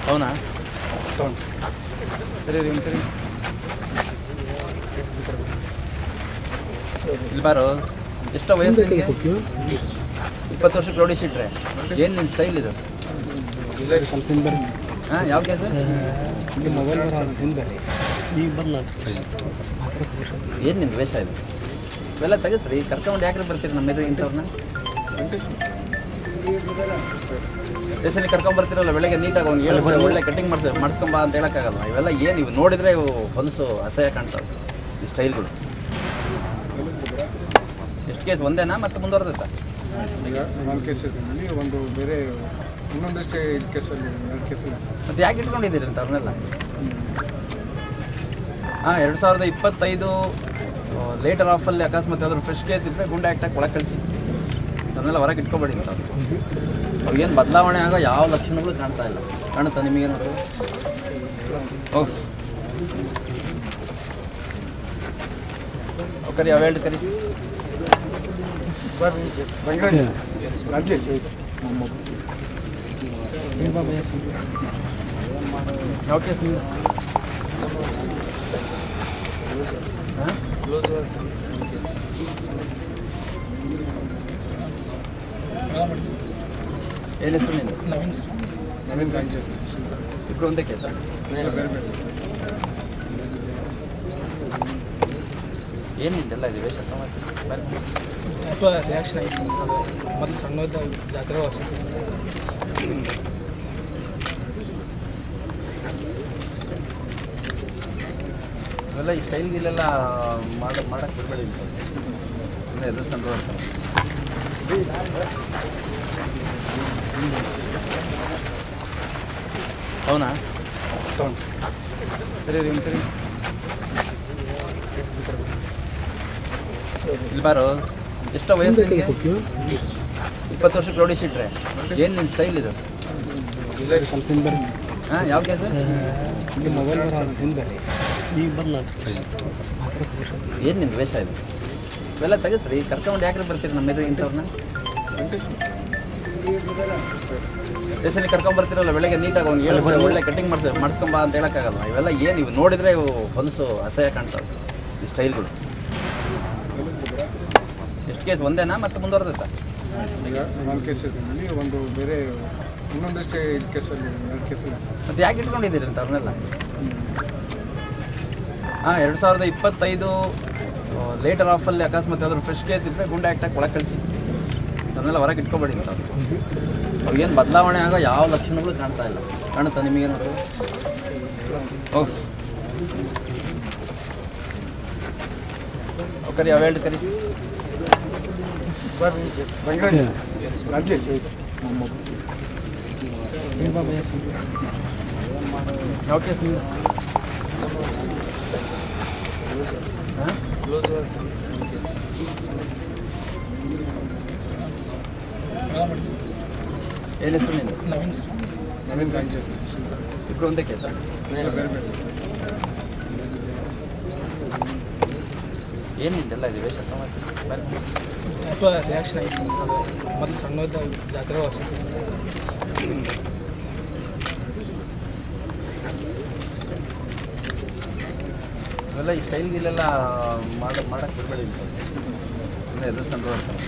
అవునా ಸರಿ ರೀ ಸರಿ ಇಲ್ಲಿ ಬಾರು ಎಷ್ಟು ವಯಸ್ಸು ನಿನಗೆ 20 ವರ್ಷಕ್ಕೆ ರೌಡಿ ಶೀಟ್ರೆ ಏನು ನಿನ್ನ ಸ್ಟೈಲ್ ಇದು ಹಾಂ ಯಾವ ಕೆಲಸ ಏನು ನಿಮ್ದು ವೇಷ ಇದು ಇವೆಲ್ಲ ತೆಗೆಸ್ರಿ ಕರ್ಕೊಂಡು ಯಾಕ್ರೆ ಬರ್ತೀರಿ ನಮ್ಮ ಮೇಲೆ ಇಂಥವ್ರನ್ನ ಸ್ಟೇಷನಿಗೆ ಕರ್ಕೊಂಡು ಬರ್ತಿರಲ್ಲ ಬೆಳಗ್ಗೆ ನೀಟಾಗಿ ಅವ್ನು ಹೇಳಿ ಒಳ್ಳೆ ಕಟಿಂಗ್ ಮಾಡಿಸ್ಕೊಂಬ ಅಂತ ಹೇಳೋಕ್ಕಾಗಲ್ಲ ಇವೆಲ್ಲ ಏನು ಇವು ನೋಡಿದರೆ ಇವು ಹೊಲಸು ಅಸಹ್ಯ ಕಾಣ್ತಾವೆ ಈ ಸ್ಟೈಲ್ಗಳು ಎಷ್ಟು ಕೇಸ್ ಒಂದೇನಾ ಮತ್ತು ಮುಂದುವರೆದೈತಾ ಈಗ ಒಂದು ಕೇಸ್ ಇದೆ ನನಗೆ ಒಂದು ಬೇರೆ ಇನ್ನೊಂದಷ್ಟೇ ಕೇಸಲ್ಲಿ 2 ಕೇಸಲ್ಲಿ ಮತ್ತು ಯಾಕೆ ಇಟ್ಕೊಂಡಿದ್ದೀರಿ ಅಂತ ಅವ್ರನ್ನೆಲ್ಲ ಹಾಂ 2025 ಲೇಟರ್ ಆಫಲ್ಲಿ ಅಕಸ್ಮಾತ್ ಯಾವ್ದಾದ್ರು ಫ್ರೆಶ್ ಕೇಸ್ ಇದ್ದರೆ ಗುಂಡೆ ಆ್ಯಕ್ಟಾಗಿ ಒಳಗೆ ಕಳಿಸಿ ಅವ್ರನ್ನೆಲ್ಲ ಹೊರಗೆ ಇಟ್ಕೊಬೇಡಿ ಅಂತ ಅವ್ರಿಗೇನು ಬದಲಾವಣೆ ಆಗೋ ಯಾವ ಲಕ್ಷಣಗಳು ಕಾಣ್ತಾ ಇಲ್ಲ ಕಾಣುತ್ತಾ ನಿಮಗೇನು ಓಹ್ ಕರಿ ಅವು ಹೇಳಿ ಕರಿ ಯಾವ ಕೇಸ್ ನೀವು ಏನು ಹೆಸರು ನಿಂದು ಇಬ್ಬರು ಒಂದೇ ಕೇಸ ಏನು ನಿಂದೆಲ್ಲ ಇದೆ ವೇಷ ಅಥವಾ ರಿಯಾಕ್ಷನ್ ಆಯ್ತು ಮೊದಲು ಸಣ್ಣದ ಜಾತ್ರೆ ವಾಸಿಸಿ ಇವೆಲ್ಲ ಈ ಸ್ಟೈಲ್ಗಿಲ್ಲೆಲ್ಲ ಮಾಡಕ್ಕೆ ಬಿಡಬೇಡಿ ಸುಮ್ಮನೆ ಎದುರಿಸ್ಕೊಂಡು ಹೋಗ್ತಾರೆ అవునా ಸರಿ ರೀ ಸರಿ ಇಲ್ಲಿ ಬಾರು ಎಷ್ಟು ವಯಸ್ಸು ನಿನಗೆ 20 ವರ್ಷಕ್ಕೆ ರೌಡಿ ಶೀಟ್ರೆ ಏನು ನಿನ್ನ ಸ್ಟೈಲ್ ಇದು ಹಾಂ ಯಾವ ಕೆಲಸ ಏನು ನಿಮ್ದು ವೇಷ ಇದು ಇವೆಲ್ಲ ತೆಗೆಸ್ರಿ ಕರ್ಕೊಂಡು ಯಾಕ್ರೆ ಬರ್ತೀರಿ ನಮ್ಮ ಮೇಲೆ ಇಂಥವ್ರನ್ನ ಸ್ಟೇಷನಿಗೆ ಕರ್ಕೊಂಡು ಬರ್ತಿರಲ್ಲ ಬೆಳಗ್ಗೆ ನೀಟಾಗಿ ಅವ್ನು ಹೇಳಿ ಒಳ್ಳೆ ಕಟಿಂಗ್ ಮಾಡಿಸ್ಕೊಂಬ ಅಂತ ಹೇಳೋಕ್ಕಾಗಲ್ಲ ಇವೆಲ್ಲ ಏನು ಇವು ನೋಡಿದರೆ ಇವು ಹೊಲಸು ಅಸಹ್ಯ ಕಾಣ್ತಾವೆ ಈ ಸ್ಟೈಲ್ಗಳು ಎಷ್ಟು ಕೇಸ್ ಒಂದೇನಾ ಮತ್ತು ಮುಂದುವರೆದೈತಾ ಈಗ ಒಂದು ಕೇಸ್ ಇದೆ ನನಗೆ ಒಂದು ಬೇರೆ ಇನ್ನೊಂದಷ್ಟೇ ಕೇಸಲ್ಲಿ 2 ಕೇಸಲ್ಲಿ ಮತ್ತು ಯಾಕೆ ಇಟ್ಕೊಂಡಿದ್ದೀರಿ ಅಂತ ಅವ್ರನ್ನೆಲ್ಲ ಹಾಂ 2025 ಲೇಟರ್ ಆಫಲ್ಲಿ ಅಕಸ್ಮಾತ್ ಯಾವ್ದಾದ್ರು ಫ್ರೆಶ್ ಕೇಸ್ ಇದ್ದರೆ ಗುಂಡೆ ಆ್ಯಕ್ಟಾಗಿ ಒಳಗೆ ಕಳಿಸಿ ಅವ್ರನ್ನೆಲ್ಲ ಹೊರಗೆ ಇಟ್ಕೊಬೇಡಿ ಅಂತ ಅವ್ರಿಗೇನು ಬದಲಾವಣೆ ಆಗೋ ಯಾವ ಲಕ್ಷಣಗಳು ಕಾಣ್ತಾ ಇಲ್ಲ ಕಾಣುತ್ತಾ ನಿಮಗೇನು ಓಹ್ ಕರಿ ಅವು ಹೇಳಿ ಕರಿ ಯಾವ ಕೇಸ್ ನೀವು ಹಾಂ ಏನು ಹೆಸರು ನಿಂದು ಇಬ್ಬರು ಒಂದೇ ಕೇಸ ಏನು ನಿಂದೆಲ್ಲ ಇದೆ ವೇಷ ಅಥವಾ ರಿಯಾಕ್ಷನ್ ಆಯ್ತು ಮೊದಲು ಸಣ್ಣದ ಜಾತ್ರೆ ವಾಸಿಸಿ ಇವೆಲ್ಲ ಈ ಸ್ಟೈಲ್ಗಿಲ್ಲೆಲ್ಲ ಮಾಡಕ್ಕೆ ಬಿಡಬೇಡಿ ಸುಮ್ಮನೆ ಎದುರಿಸ್ಕೊಂಡು ಹೋಗ್ತಾರೆ